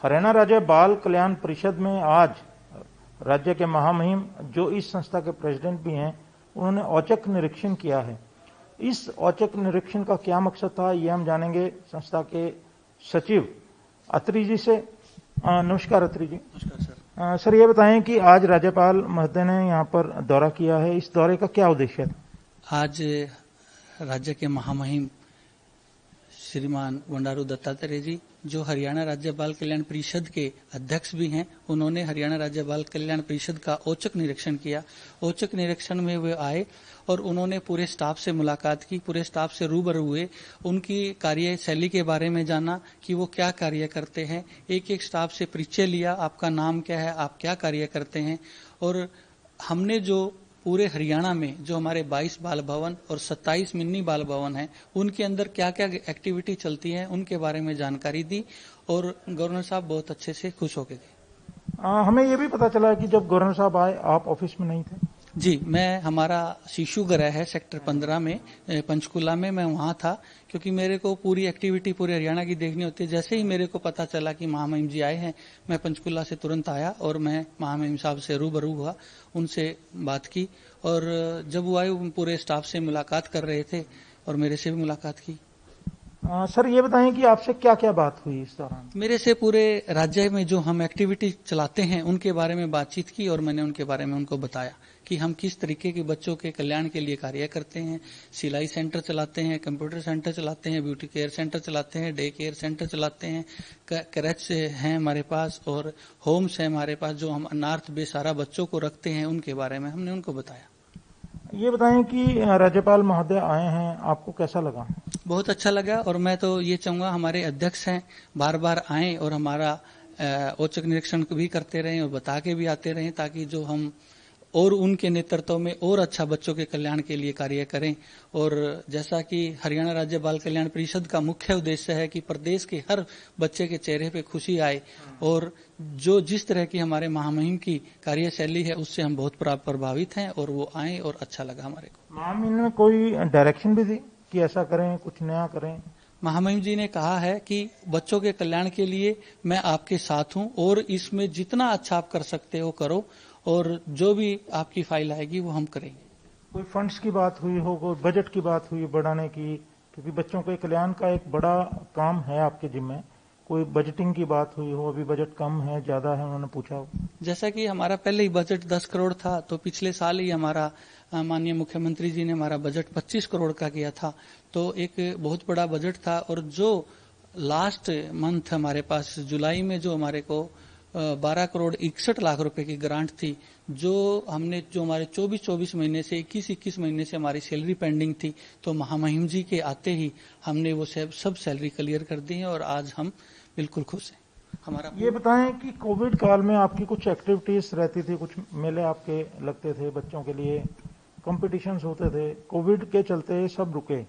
हरियाणा राज्य बाल कल्याण परिषद में आज राज्य के महामहिम जो इस संस्था के प्रेसिडेंट भी हैं, उन्होंने औचक निरीक्षण किया है। इस औचक निरीक्षण का क्या मकसद था, ये हम जानेंगे संस्था के सचिव अत्री जी से। नमस्कार अत्री जी। नमस्कार सर। सर, ये बताएं कि आज राज्यपाल महोदय ने यहाँ पर दौरा किया है, इस दौरे का क्या उद्देश्य था? आज राज्य के महामहिम श्रीमान बंडारू दत्तात्रेय जी, जो हरियाणा राज्य बाल कल्याण परिषद के अध्यक्ष भी हैं, उन्होंने हरियाणा राज्य बाल कल्याण परिषद का औचक निरीक्षण किया। औचक निरीक्षण में वे आए और उन्होंने पूरे स्टाफ से मुलाकात की, पूरे स्टाफ से रूबरू हुए, उनकी कार्यशैली के बारे में जाना कि वो क्या कार्य करते हैं। एक एक स्टाफ से परिचय लिया, आपका नाम क्या है, आप क्या कार्य करते हैं। और हमने जो पूरे हरियाणा में जो हमारे 22 बाल भवन और 27 मिनी बाल भवन हैं, उनके अंदर क्या क्या एक्टिविटी चलती है, उनके बारे में जानकारी दी और गवर्नर साहब बहुत अच्छे से खुश हो गए। हमें ये भी पता चला कि जब गवर्नर साहब आए, आप ऑफिस में नहीं थे। जी, मैं हमारा शिशु गृह है सेक्टर 15 में, पंचकुला में, मैं वहां था क्योंकि मेरे को पूरी एक्टिविटी पूरे हरियाणा की देखनी होती है। जैसे ही मेरे को पता चला कि महामहिम जी आए हैं, मैं पंचकुला से तुरंत आया और मैं महामहिम साहब से रूबरू हुआ, उनसे बात की और जब वो आए पूरे स्टाफ से मुलाकात कर रहे थे और मेरे से भी मुलाकात की। सर, ये बताएं कि आपसे क्या क्या बात हुई इस दौरान? मेरे से पूरे राज्य में जो हम एक्टिविटी चलाते हैं उनके बारे में बातचीत की और मैंने उनके बारे में उनको बताया कि हम किस तरीके के बच्चों के कल्याण के लिए कार्य करते हैं। सिलाई सेंटर चलाते हैं, कंप्यूटर सेंटर चलाते हैं, ब्यूटी केयर सेंटर चलाते हैं, डे केयर सेंटर चलाते हैं, क्रैच हैं हमारे पास और होम्स है हमारे पास, जो हम अनाथ बेसहारा बच्चों को रखते हैं, उनके बारे में हमने उनको बताया। ये बताएं कि राज्यपाल महोदय आए हैं, आपको कैसा लगा? बहुत अच्छा लगा और मैं तो ये चाहूंगा हमारे अध्यक्ष हैं बार बार आएं और हमारा औचक निरीक्षण भी करते रहें और बता के भी आते रहें, ताकि जो हम और उनके नेतृत्व में और अच्छा बच्चों के कल्याण के लिए कार्य करें। और जैसा कि हरियाणा राज्य बाल कल्याण परिषद का मुख्य उद्देश्य है कि प्रदेश के हर बच्चे के चेहरे पे खुशी आए, और जो जिस तरह की हमारे महामहिम की कार्यशैली है उससे हम बहुत प्रभावित हैं और वो आए और अच्छा लगा हमारे को। महामहिम ने कोई डायरेक्शन भी दी कि ऐसा करें, कुछ नया करें? महामहिम जी ने कहा है कि बच्चों के कल्याण के लिए मैं आपके साथ हूं और इसमें जितना अच्छा आप कर सकते हो करो, और जो भी आपकी फाइल आएगी वो हम करेंगे। कोई फंड्स की बात हुई हो, कोई बजट की बात हुई बढ़ाने की, क्योंकि बच्चों के कल्याण का एक बड़ा काम है आपके जिम्मे। कोई बजटिंग की बात हुई हो, अभी बजट कम है ज्यादा है, उन्होंने पूछा हो? जैसा कि हमारा पहले ही बजट 10 करोड़ था, तो पिछले साल ही हमारा माननीय मुख्यमंत्री जी ने हमारा बजट 25 करोड़ का किया था, तो एक बहुत बड़ा बजट था। और जो लास्ट मंथ हमारे पास जुलाई में जो हमारे को 12 करोड़ 61 लाख रुपए की ग्रांट थी, जो हमने जो हमारे 24 महीने से 21 महीने से हमारी सैलरी पेंडिंग थी, तो महामहिम जी के आते ही हमने वो सब सैलरी क्लियर कर दी है और आज हम बिल्कुल खुश हैं। हमारा ये बताएं कि कोविड काल में आपकी कुछ एक्टिविटीज रहती थी, कुछ मेले आपके लगते थे बच्चों के लिए, कॉम्पिटिशन्स होते थे, कोविड के चलते सब रुके।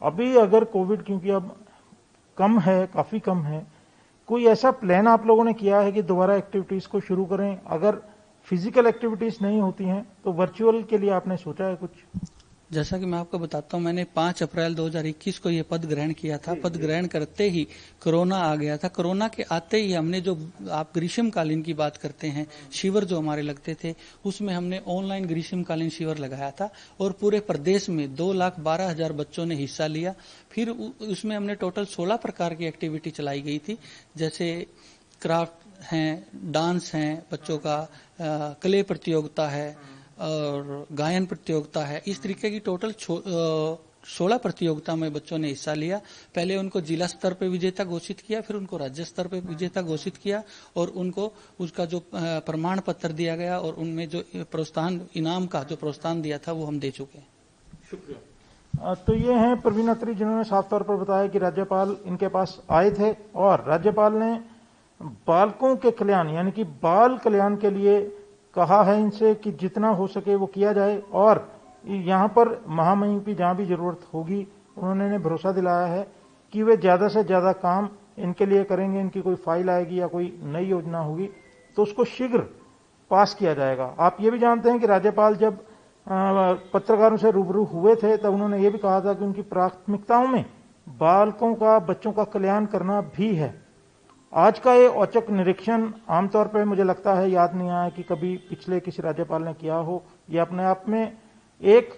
अभी अगर कोविड क्योंकि अब कम है, काफी कम है, कोई ऐसा प्लान आप लोगों ने किया है कि दोबारा एक्टिविटीज को शुरू करें? अगर फिजिकल एक्टिविटीज नहीं होती हैं तो वर्चुअल के लिए आपने सोचा है कुछ? जैसा कि मैं आपको बताता हूं, मैंने 5 अप्रैल 2021 को ये पद ग्रहण किया था। पद ग्रहण करते ही कोरोना आ गया था। कोरोना के आते ही हमने जो आप ग्रीष्मकालीन की बात करते हैं, शिविर जो हमारे लगते थे, उसमें हमने ऑनलाइन ग्रीष्मकालीन शिविर लगाया था और पूरे प्रदेश में 2,12,000 बच्चों ने हिस्सा लिया। फिर उसमें हमने टोटल 16 प्रकार की एक्टिविटी चलाई गई थी, जैसे क्राफ्ट हैं, डांस हैं, बच्चों का क्ले प्रतियोगिता है और गायन प्रतियोगिता है। इस तरीके की टोटल 16 प्रतियोगिता में बच्चों ने हिस्सा लिया। पहले उनको जिला स्तर पे विजेता घोषित किया, फिर उनको राज्य स्तर पे विजेता घोषित किया और उनको उसका जो प्रमाण पत्र दिया गया और उनमें जो प्रोत्साहन इनाम का जो प्रोत्साहन दिया था वो हम दे चुके हैं। शुक्रिया। तो ये हैं प्रवीण अत्री, जिन्होंने साफ तौर पर बताया कि राज्यपाल इनके पास आए थे और राज्यपाल ने बालकों के कल्याण यानी कि बाल कल्याण के लिए कहा है इनसे कि जितना हो सके वो किया जाए, और यहाँ पर महामहिम की जहाँ भी जरूरत होगी उन्होंने भरोसा दिलाया है कि वे ज्यादा से ज्यादा काम इनके लिए करेंगे। इनकी कोई फाइल आएगी या कोई नई योजना होगी तो उसको शीघ्र पास किया जाएगा। आप ये भी जानते हैं कि राज्यपाल जब पत्रकारों से रूबरू हुए थे तब उन्होंने ये भी कहा था कि उनकी प्राथमिकताओं में बालकों का, बच्चों का कल्याण करना भी है। आज का ये औचक निरीक्षण आमतौर पर मुझे लगता है याद नहीं आया कि कभी पिछले किसी राज्यपाल ने किया हो। ये अपने आप में एक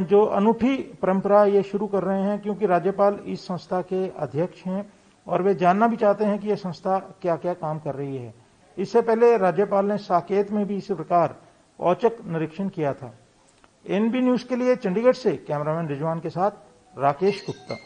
जो अनूठी परंपरा ये शुरू कर रहे हैं, क्योंकि राज्यपाल इस संस्था के अध्यक्ष हैं और वे जानना भी चाहते हैं कि यह संस्था क्या क्या काम कर रही है। इससे पहले राज्यपाल ने साकेत में भी इसी प्रकार औचक निरीक्षण किया था। एनबी न्यूज के लिए चंडीगढ़ से कैमरामैन रिजवान के साथ राकेश गुप्ता।